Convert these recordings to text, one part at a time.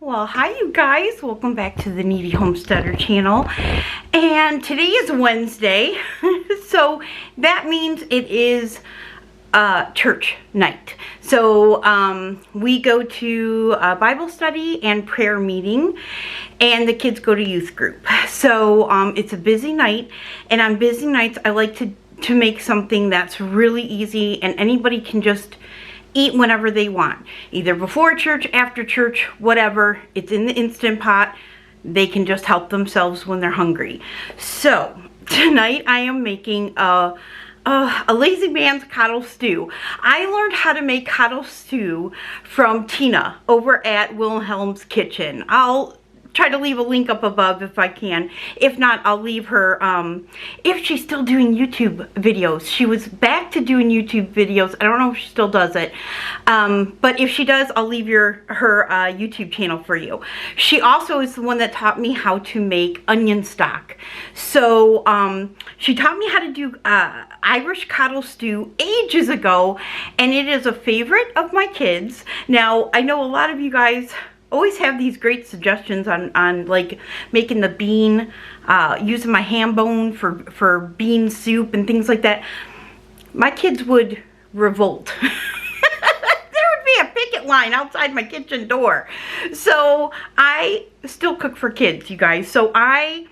Well, hi you guys, welcome back to the Kneady Homesteader channel. And today is Wednesday, so that means it is church night. So we go to a Bible study and prayer meeting, and the kids go to youth group. So it's a busy night, and on busy nights I like to make something that's really easy and anybody can just eat whenever they want, either before church, after church, whatever. It's in the Instant Pot. They can just help themselves when they're hungry. So tonight I am making a lazy man's Coddle Stew. I learned how to make Coddle Stew from Tina over at Wilhelm's Kitchen. I'll try to leave a link up above if I can. If not, I'll leave her, if she's still doing YouTube videos. She was back to doing YouTube videos. I don't know if she still does it. But if she does, I'll leave her YouTube channel for you. She also is the one that taught me how to make onion stock. So she taught me how to do Irish Coddle Stew ages ago, and it is a favorite of my kids. Now, I know a lot of you guys always have these great suggestions on like making the bean, using my ham bone for bean soup and things like that. My kids would revolt. There would be a picket line outside my kitchen door. So I still cook for kids, you guys. So a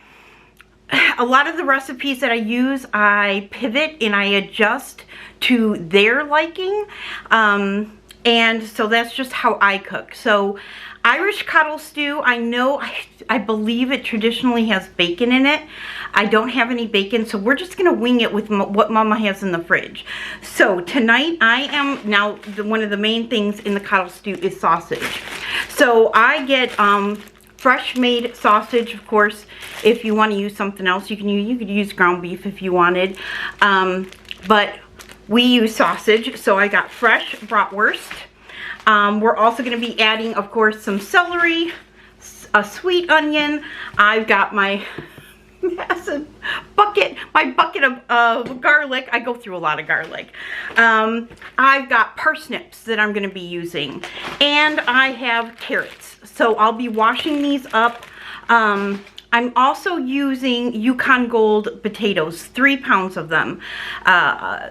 lot of the recipes that I use, I pivot and I adjust to their liking. And so that's just how I cook. So Irish Coddle Stew, I believe it traditionally has bacon in it. I don't have any bacon, so we're just gonna wing it with what Mama has in the fridge. So tonight one of the main things in the Coddle Stew is sausage. So I get fresh made sausage, of course. If you want to use something else, you could use ground beef if you wanted. But we use sausage, so I got fresh bratwurst. We're also going to be adding, of course, some celery, a sweet onion. I've got my massive bucket, of garlic. I go through a lot of garlic. I've got parsnips that I'm going to be using, and I have carrots. So I'll be washing these up. I'm also using Yukon Gold potatoes, 3 pounds of them.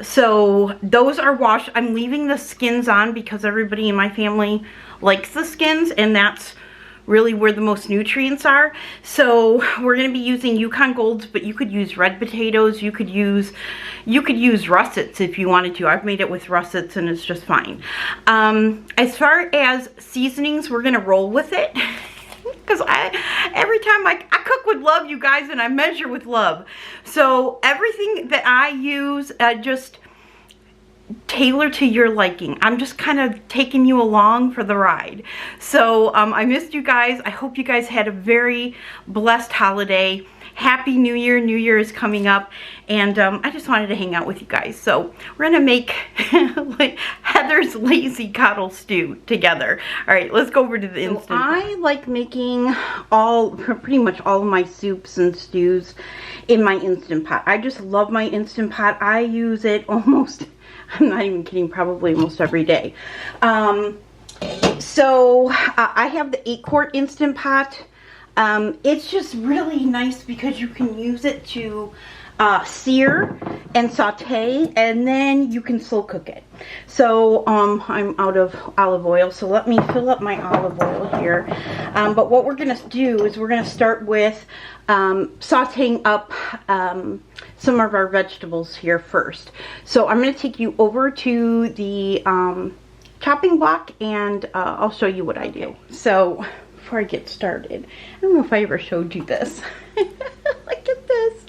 So those are washed. I'm leaving the skins on because everybody in my family likes the skins, and that's really where the most nutrients are. So we're going to be using Yukon Golds, but you could use red potatoes. You could use russets if you wanted to. I've made it with russets and it's just fine. As far as seasonings, we're going to roll with it. Because every time I cook with love, you guys, and I measure with love. So everything that I use, just tailor to your liking. I'm just kind of taking you along for the ride. So I missed you guys. I hope you guys had a very blessed holiday. Happy New Year. New Year is coming up, and I just wanted to hang out with you guys. So we're gonna make Heather's Lazy Coddle Stew together. All right, let's go over to the Instant Pot. I like making pretty much all of my soups and stews in my Instant Pot. I just love my Instant Pot. I use it almost, I'm not even kidding, probably almost every day. So I have the 8-quart Instant Pot. It's just really nice because you can use it to sear and saute, and then you can slow cook it. So I'm out of olive oil, so let me fill up my olive oil here. But what we're going to do is we're going to start with sauteing up some of our vegetables here first. So I'm going to take you over to the chopping block, and I'll show you what I do. So before I get started, I don't know if I ever showed you this. Look at this.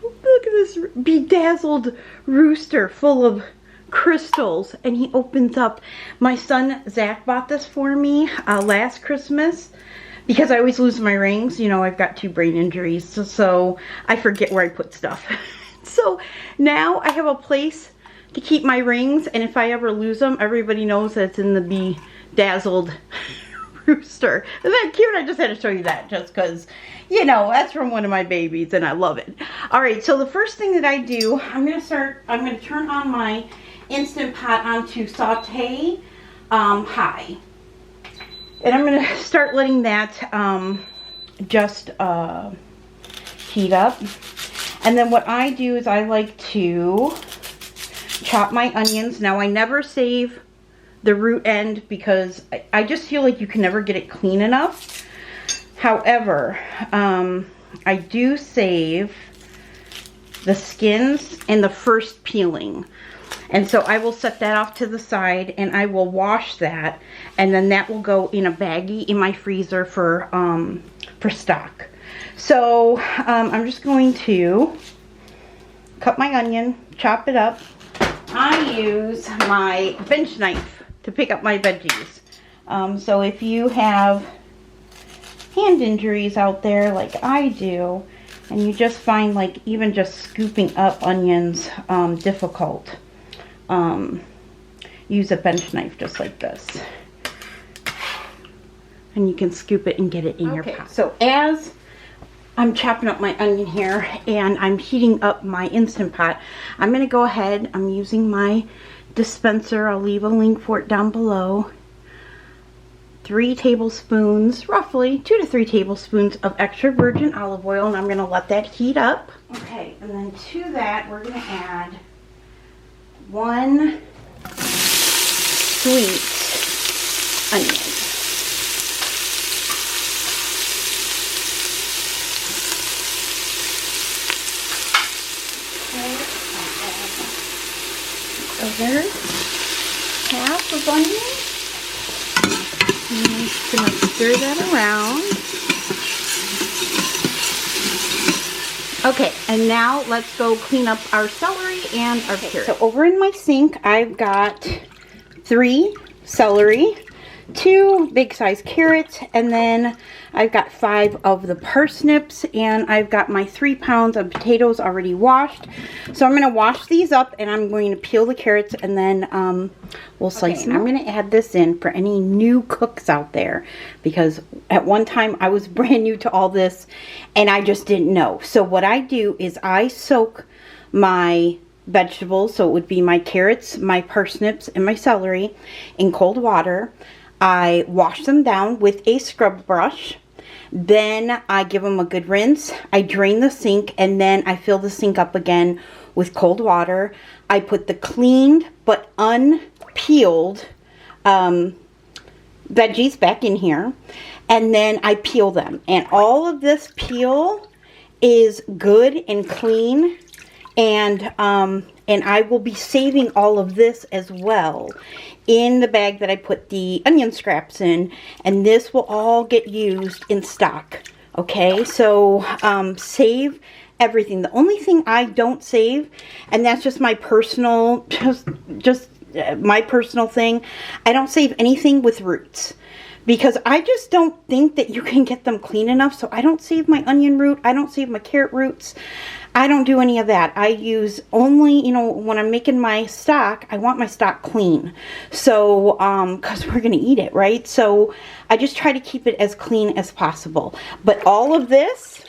Look at this bedazzled rooster full of crystals, and he opens up. My son Zach bought this for me last Christmas because I always lose my rings. You know, I've got 2 brain injuries, so I forget where I put stuff. So now I have a place to keep my rings, and if I ever lose them, everybody knows that it's in the bedazzled rooster. Isn't that cute? I just had to show you that just because, you know, that's from one of my babies and I love it. All right, so the first thing that I do, I'm going to turn on my Instant Pot onto saute high. And I'm going to start letting that just heat up. And then what I do is I like to chop my onions. Now I never save the root end because I just feel like you can never get it clean enough. However, I do save the skins and the first peeling. And so I will set that off to the side and I will wash that, and then that will go in a baggie in my freezer for stock. So I'm just going to cut my onion, chop it up. I use my bench knife to pick up my veggies. So if you have hand injuries out there like I do, and you just find like even just scooping up onions difficult, use a bench knife just like this. And you can scoop it and get it in your pot. So as I'm chopping up my onion here and I'm heating up my Instant Pot, I'm going to go ahead, I'm using my dispenser, I'll leave a link for it down below. 3 tablespoons, roughly 2 to 3 tablespoons of extra virgin olive oil, and I'm going to let that heat up. Okay, and then to that we're going to add 1 sweet onion. So there's half of onion. And I'm just going to stir that around. Okay, and now let's go clean up our celery and our carrots. So over in my sink, I've got 3 celery, 2 big size carrots, and then I've got 5 of the parsnips, and I've got my 3 pounds of potatoes already washed. So I'm going to wash these up, and I'm going to peel the carrots, and then we'll slice them. I'm going to add this in for any new cooks out there, because at one time I was brand new to all this, and I just didn't know. So what I do is I soak my vegetables, so it would be my carrots, my parsnips, and my celery, in cold water. I wash them down with a scrub brush. Then I give them a good rinse. I drain the sink, and then I fill the sink up again with cold water. I put the cleaned but unpeeled veggies back in here, and then I peel them. And all of this peel is good and clean, and I will be saving all of this as well in the bag that I put the onion scraps in, and this will all get used in stock. Okay, so save everything. The only thing I don't save, and that's just my personal, just my personal thing, I don't save anything with roots, because I just don't think that you can get them clean enough. So I don't save my onion root, I don't save my carrot roots, I don't do any of that. I use only, you know, when I'm making my stock, I want my stock clean. So, because we're going to eat it, right? So I just try to keep it as clean as possible. But all of this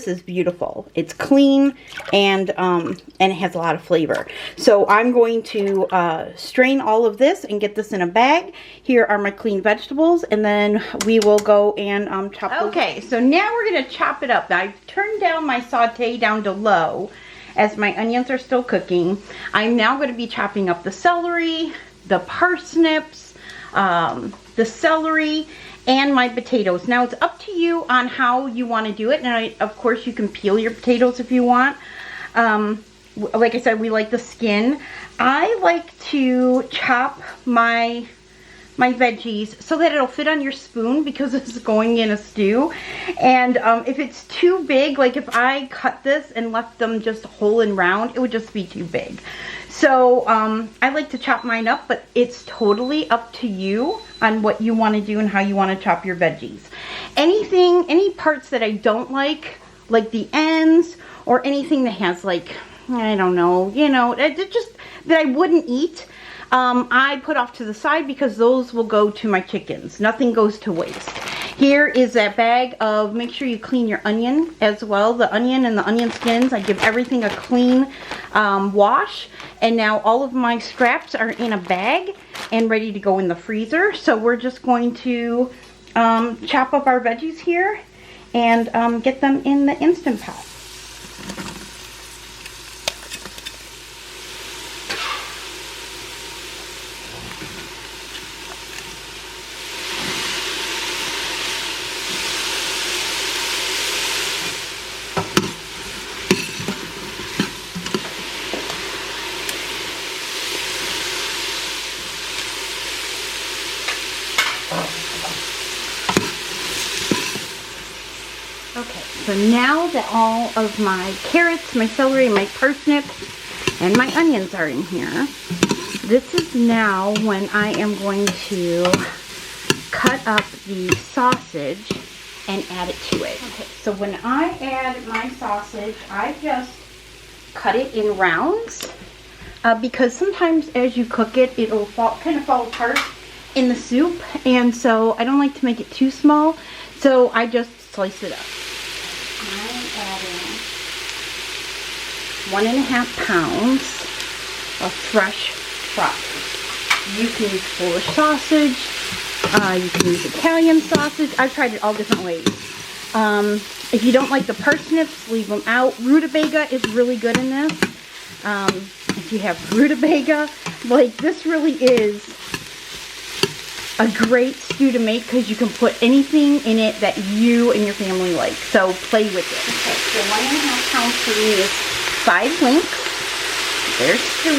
is beautiful. It's clean, and it has a lot of flavor. So I'm going to strain all of this and get this in a bag. Here are my clean vegetables, and then we will go and chop them. Okay, so now we're going to chop it up. Now I've turned down my saute down to low as my onions are still cooking. I'm now going to be chopping up the celery, the parsnips, the celery, and my potatoes. Now it's up to you on how you want to do it, and of course you can peel your potatoes if you want. Like I said, we like the skin. I like to chop my veggies so that it'll fit on your spoon, because this is going in a stew. And if it's too big, like if I cut this and left them just whole and round, it would just be too big. So I like to chop mine up, but it's totally up to you on what you want to do and how you want to chop your veggies. Any parts that I don't like the ends, or anything that has, like, I don't know, you know, just that I wouldn't eat, I put off to the side, because those will go to my chickens. Nothing goes to waste. Here is that bag of, make sure you clean your onion as well, the onion and the onion skins. I give everything a clean wash. And now all of my scraps are in a bag and ready to go in the freezer. So we're just going to chop up our veggies here and get them in the Instant Pot. Okay, so now that all of my carrots, my celery, my parsnips, and my onions are in here, this is now when I am going to cut up the sausage and add it to it. Okay, so when I add my sausage, I just cut it in rounds because sometimes as you cook it, it'll kind of fall apart in the soup, and so I don't like to make it too small, so I just slice it up. I'm adding 1.5 pounds of fresh broth. You can use Polish sausage, you can use Italian sausage. I've tried it all different ways. If you don't like the parsnips, leave them out. Rutabaga is really good in this. If you have rutabaga, like this really is a great stew to make because you can put anything in it that you and your family like. So play with it. Okay, so 1.5 pounds for me is 5 links. There's 3.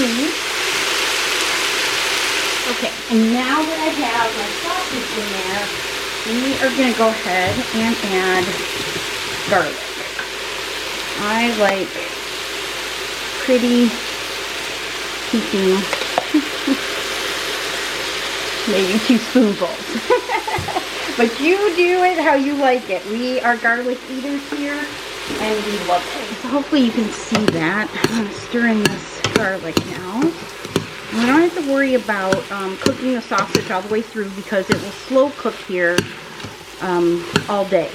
Okay, and now that I have my sausage in there, we are going to go ahead and add garlic. I like pretty heaping. Maybe 2 spoonfuls. But you do it how you like it. We are garlic eaters here, and we love it. So hopefully you can see that. I'm going to stir in this garlic now. We don't have to worry about cooking the sausage all the way through because it will slow cook here all day.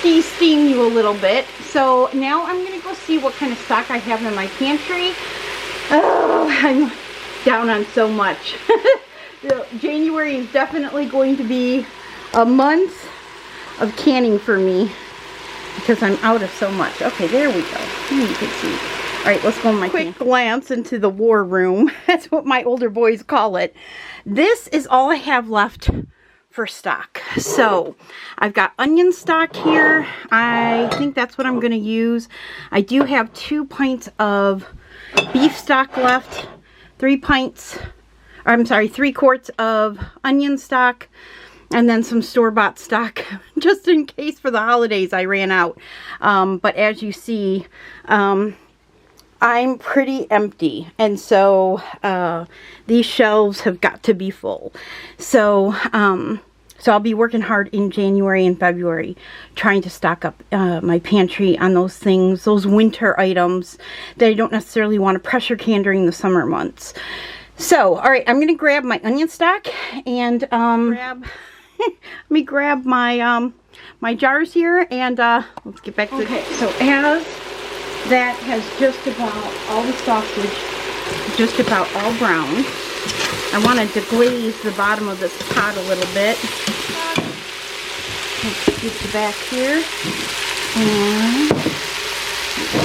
De-steam you a little bit. So now I'm going to go see what kind of stock I have in my pantry. Oh, I'm down on so much. January is definitely going to be a month of canning for me because I'm out of so much. Okay, there we go. You can see. All right, let's go in my quick glance into the war room. That's what my older boys call it. This is all I have left for stock. So I've got onion stock here. I think that's what I'm going to use. I do have 2 pints of beef stock left, 3 quarts of onion stock, and then some store-bought stock just in case for the holidays I ran out. But as you see, I'm pretty empty, and so these shelves have got to be full. So so I'll be working hard in January and February trying to stock up my pantry on those things, those winter items that I don't necessarily want to pressure can during the summer months. So, all right, I'm going to grab my onion stock and let me grab my my jars here, and let's get back to okay. So as that has just about all the sausage just about all browned, I wanted to glaze the bottom of this pot a little bit. Let's get the back here and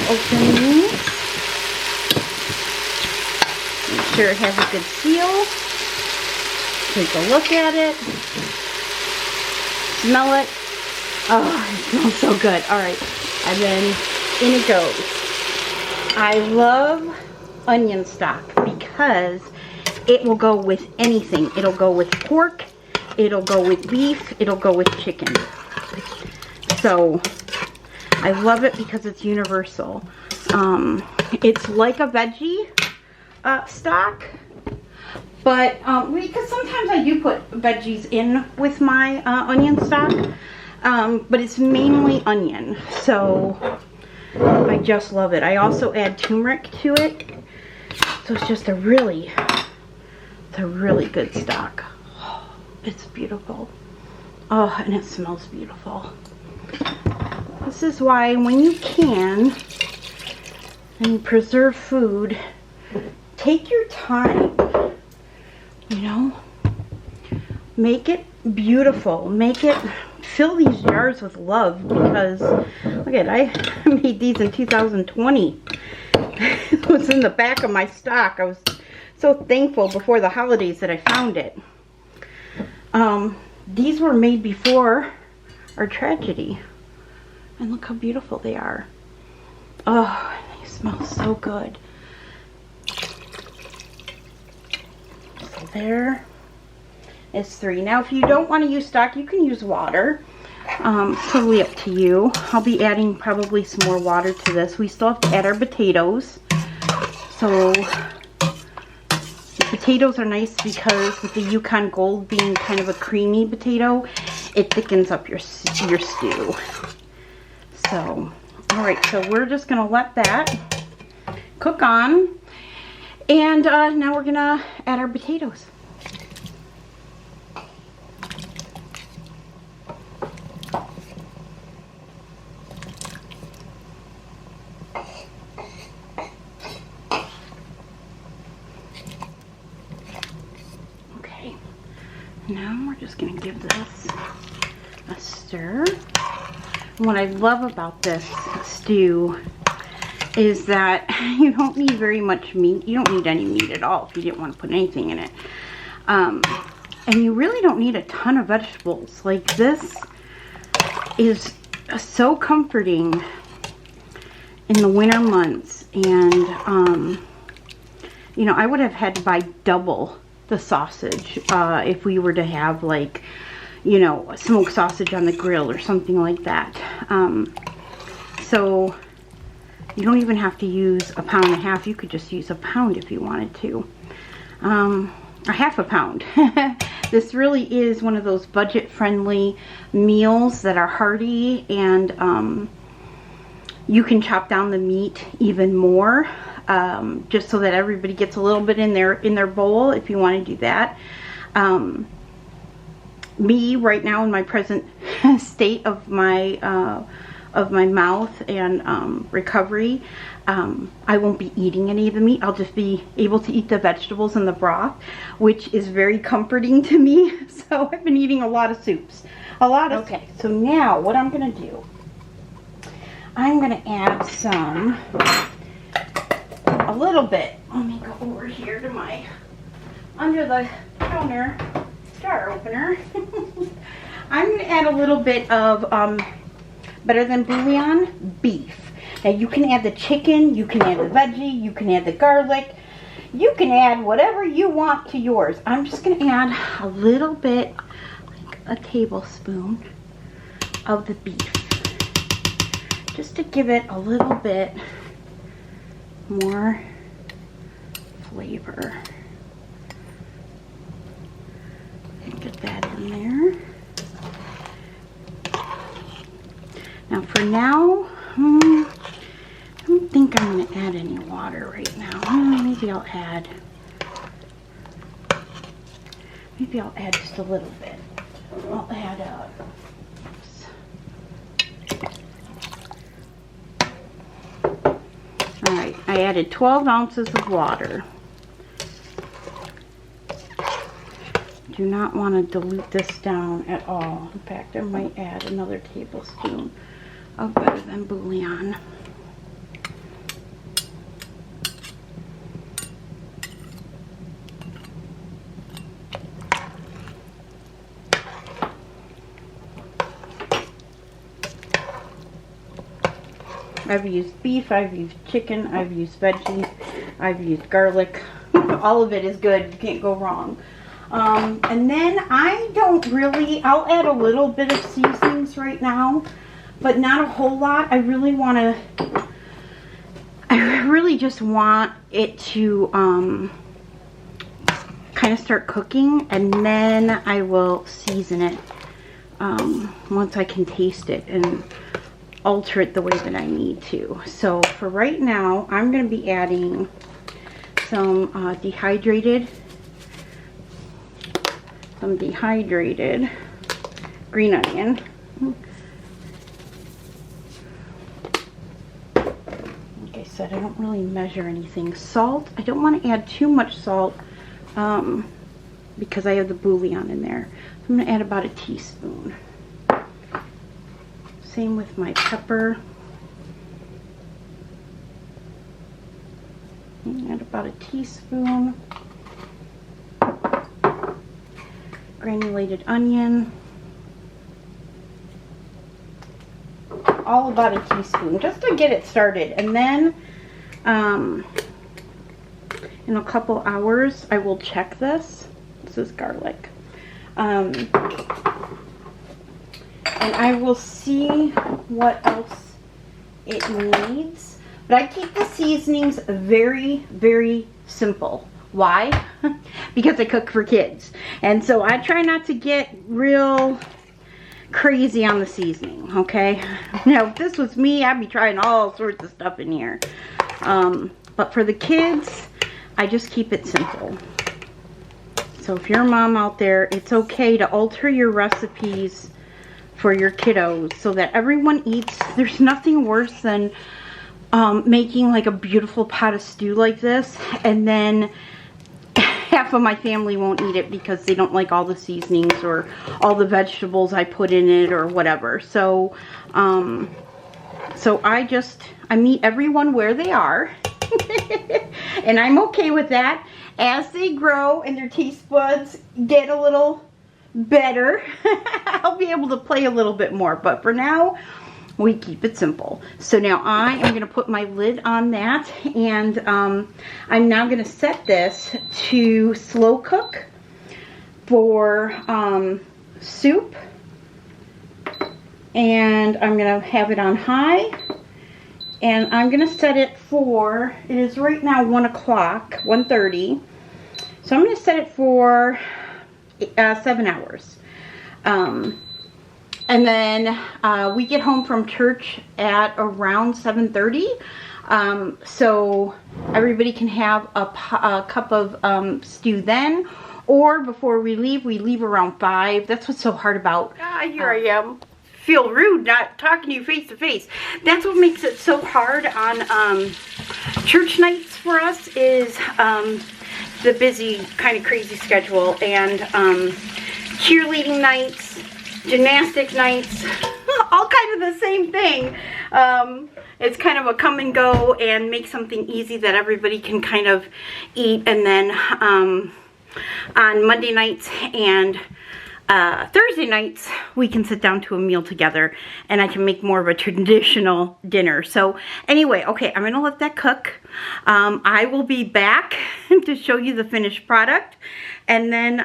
open these. Make sure it has a good seal. Take a look at it. Smell it. Oh, it smells so good. Alright, and then in it goes. I love onion stock because it will go with anything. It'll go with pork, it'll go with beef, it'll go with chicken. So I love it because it's universal. It's like a veggie stock, but because sometimes I do put veggies in with my onion stock, but it's mainly onion, so I just love it. I also add turmeric to it, so it's just a really good stock. Oh, it's beautiful. Oh, and it smells beautiful. This is why when you can, and preserve food, take your time, you know, make it beautiful, fill these jars with love, because look at, I made these in 2020. It was in the back of my stock. I was so thankful before the holidays that I found it. These were made before our tragedy, and look how beautiful they are. Oh, they smell so good. So there is 3. Now if you don't want to use stock, you can use water. Totally up to you. I'll be adding probably some more water to this. We still have to add our potatoes. So the potatoes are nice because with the Yukon Gold being kind of a creamy potato, it thickens up your stew. So, alright, so we're just going to let that cook on. And now we're going to add our potatoes. Now we're just going to give this a stir. And what I love about this stew is that you don't need very much meat. You don't need any meat at all if you didn't want to put anything in it. And you really don't need a ton of vegetables. Like, this is so comforting in the winter months. And, you know, I would have had to buy double the sausage if we were to have, like, you know, smoked sausage on the grill or something like that. So you don't even have to use a pound and a half. You could just use a pound if you wanted to, or half a pound. This really is one of those budget friendly meals that are hearty, and you can chop down the meat even more. Just so that everybody gets a little bit in their bowl, if you want to do that. Me right now, in my present state of my mouth and recovery, I won't be eating any of the meat. I'll just be able to eat the vegetables and the broth, which is very comforting to me. So I've been eating a lot of soups, Okay, so now what I'm gonna do, I'm gonna add some. A little bit. Let me go over here to my under the counter jar opener. I'm going to add a little bit of Better Than Bouillon beef. Now you can add the chicken, you can add the veggie, you can add the garlic, you can add whatever you want to yours. I'm just going to add a little bit, like a tablespoon of the beef, just to give it a little bit more flavor. Get that in there. Now for now, I don't think I'm going to add any water right now. Maybe I'll add just a little bit. I'll add Alright, I added 12 ounces of water. Do not want to dilute this down at all. In fact, I might add another tablespoon of Better Than Bouillon. I've used beef, I've used chicken, I've used veggies, I've used garlic. All of it is good. You can't go wrong. And then I'll add a little bit of seasonings right now, but not a whole lot. I really just want it to kind of start cooking, and then I will season it once I can taste it and alter it the way that I need to. So for right now, I'm going to be adding some dehydrated green onion. Okay, so said, I don't really measure anything. Salt, I don't want to add too much salt because I have the bouillon in there. I'm going to add about a teaspoon. Same with my pepper. Add about a teaspoon. Granulated onion. All about a teaspoon, just to get it started. And then in a couple hours I will check this. This is garlic. And I will see what else it needs. But I keep the seasonings very, very simple. Why? Because I cook for kids. And so I try not to get real crazy on the seasoning, okay? Now, if this was me, I'd be trying all sorts of stuff in here. But for the kids, I just keep it simple. So if you're a mom out there, it's okay to alter your recipes for your kiddos so that everyone eats. There's nothing worse than making like a beautiful pot of stew like this, and then half of my family won't eat it because they don't like all the seasonings or all the vegetables I put in it or whatever. So so I meet everyone where they are. And I'm okay with that. As they grow and their taste buds get a little better, I'll be able to play a little bit more. But for now, we keep it simple. So now I am going to put my lid on that, and I'm now going to set this to slow cook for soup, and I'm going to have it on high, and I'm going to set it for, it is right now 1 o'clock, 1:30, so I'm going to set it for 7 hours. And then we get home from church at around 7:30, so everybody can have a cup of stew then, or before we leave around 5. That's what's so hard about. Here I am. Feel rude not talking to you face to face. That's what makes it so hard on church nights for us, is the busy, kind of crazy schedule, and cheerleading nights, gymnastic nights, all kind of the same thing. It's kind of a come and go and make something easy that everybody can kind of eat. And then on Monday nights and Thursday nights, we can sit down to a meal together, and I can make more of a traditional dinner. So anyway, okay, I'm gonna let that cook. I will be back to show you the finished product, and then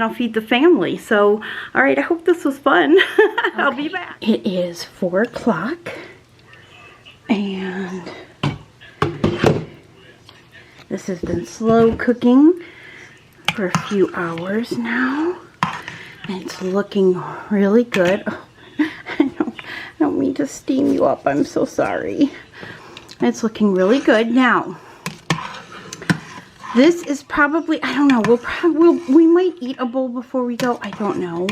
I'll feed the family. So, all right, I hope this was fun. Okay. I'll be back. It is 4 o'clock, and this has been slow cooking for a few hours now. And it's looking really good. Oh, I don't mean to steam you up. I'm so sorry. It's looking really good. Now, this is probably, I don't know, we might eat a bowl before we go. I don't know.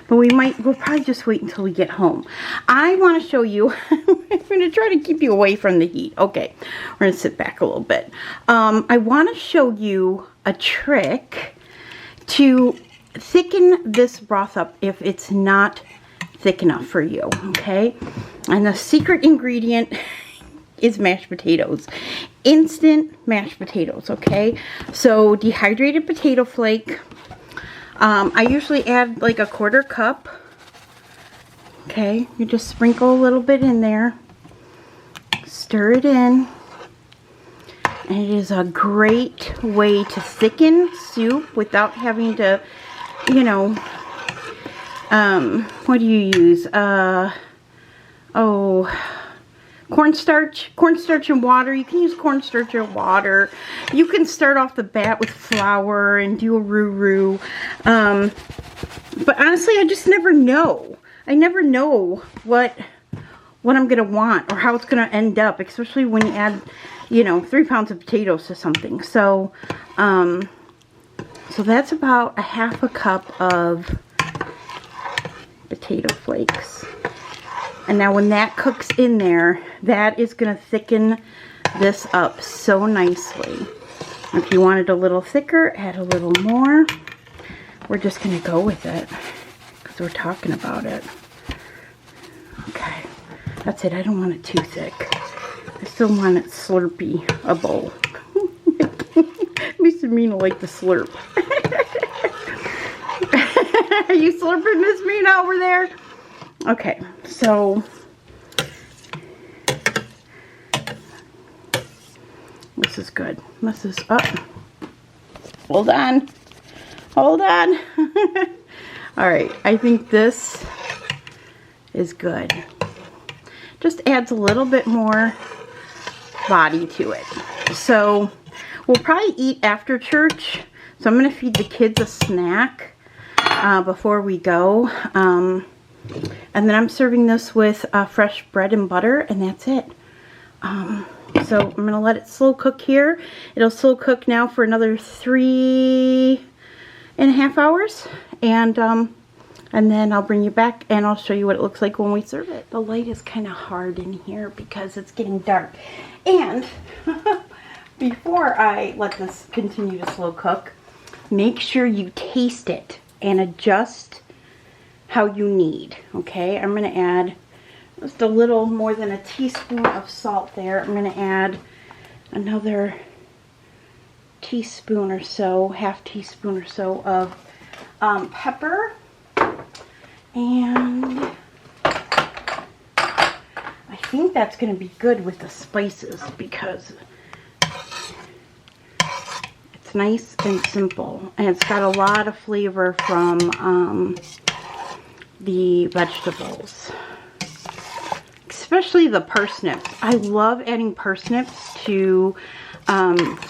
But we'll probably just wait until we get home. I want to show you, I'm going to try to keep you away from the heat. Okay, we're going to sit back a little bit. I want to show you a trick to thicken this broth up if it's not thick enough for you, okay? And the secret ingredient is mashed potatoes. Instant mashed potatoes, okay? So dehydrated potato flake. I usually add like a 1/4 cup. Okay, you just sprinkle a little bit in there. Stir it in. And it is a great way to thicken soup without having to, you know, what do you use? Cornstarch and water. You can use cornstarch and water. You can start off the bat with flour and do a roux. But honestly, I just never know. I never know what I'm gonna want or how it's gonna end up, especially when you add, you know, 3 pounds of potatoes to something. So, so that's about a 1/2 cup of potato flakes. And now when that cooks in there, that is going to thicken this up so nicely. If you want it a little thicker, add a little more. We're just going to go with it because we're talking about it. Okay, that's it. I don't want it too thick. I still want it slurpy, a bowl. Miss Mina like the slurp. Are you slurping, Miss Mina, over there? Okay, so this is good. This is up. Hold on. Hold on. All right, I think this is good. Just adds a little bit more body to it. So we'll probably eat after church. So I'm going to feed the kids a snack before we go. And then I'm serving this with fresh bread and butter, and that's it. So I'm going to let it slow cook here. It'll slow cook now for another 3.5 hours. And then I'll bring you back and I'll show you what it looks like when we serve it. The light is kind of hard in here because it's getting dark. And before I let this continue to slow cook, make sure you taste it and adjust how you need. Okay, I'm going to add just a little more than a teaspoon of salt there. I'm going to add another teaspoon or so, half teaspoon or so of pepper. And I think that's going to be good with the spices because it's nice and simple. And it's got a lot of flavor from the vegetables. Especially the parsnips. I love adding parsnips to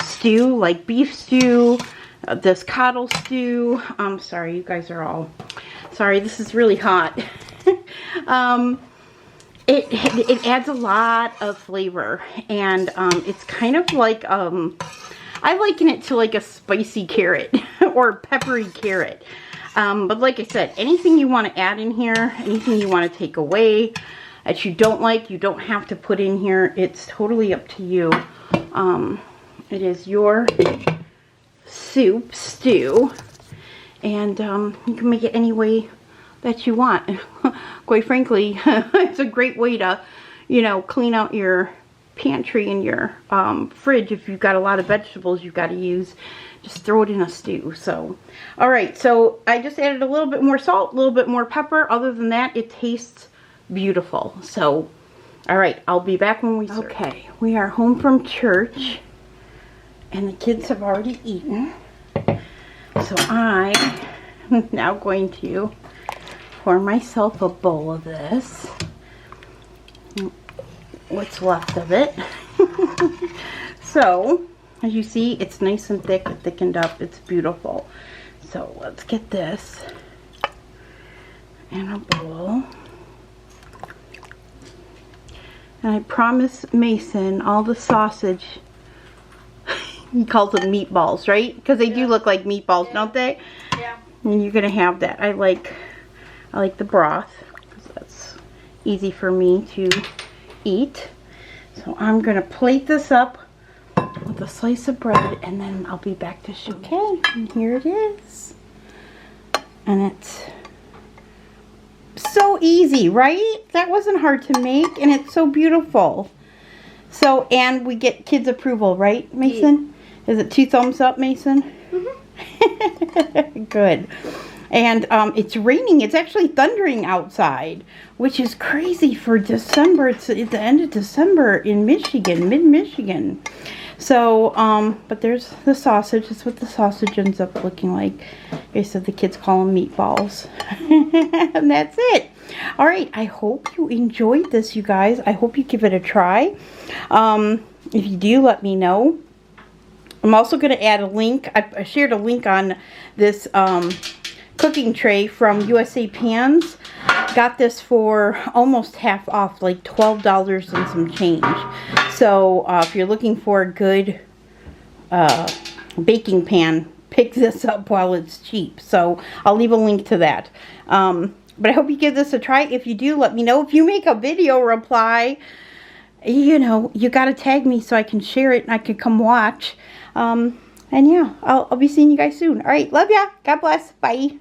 stew, like beef stew, this Coddle Stew. I'm sorry, you guys are all... Sorry, this is really hot. It adds a lot of flavor, and it's kind of like, I liken it to like a spicy carrot or peppery carrot. But like I said, anything you want to add in here, anything you want to take away that you don't like, you don't have to put in here. It's totally up to you. It is your stew. And you can make it any way that you want. Quite frankly, it's a great way to, you know, clean out your pantry and your fridge. If you've got a lot of vegetables you've got to use, just throw it in a stew. So, alright, so I just added a little bit more salt, a little bit more pepper. Other than that, it tastes beautiful. So, alright, I'll be back when we serve. Okay, we are home from church, and the kids have already eaten. So I am now going to pour myself a bowl of this. What's left of it. So, as you see, it's nice and thick, thickened up. It's beautiful. So let's get this in a bowl. And I promise Mason all the sausage. He calls them meatballs, right? Because they do look like meatballs, don't they? Yeah. And you're gonna have that. I like the broth because that's easy for me to eat. So I'm gonna plate this up with a slice of bread, and then I'll be back to show you. Okay, and here it is. And it's so easy, right? That wasn't hard to make, and it's so beautiful. So, and we get kids' approval, right, Mason? Yeah. Is it 2 thumbs up, Mason? Mm-hmm. Good. And it's raining. It's actually thundering outside, which is crazy for December. It's at the end of December in Michigan, mid-Michigan. So, but there's the sausage. That's what the sausage ends up looking like. I said the kids call them meatballs. And that's it. All right. I hope you enjoyed this, you guys. I hope you give it a try. If you do, let me know. I'm also going to add a link. I shared a link on this cooking tray from USA Pans. Got this for almost half off, like $12 and some change. So if you're looking for a good baking pan, pick this up while it's cheap. So I'll leave a link to that. But I hope you give this a try. If you do, let me know. If you make a video reply, you know, you got to tag me so I can share it and I can come watch. And yeah, I'll be seeing you guys soon. All right, love ya. God bless. Bye.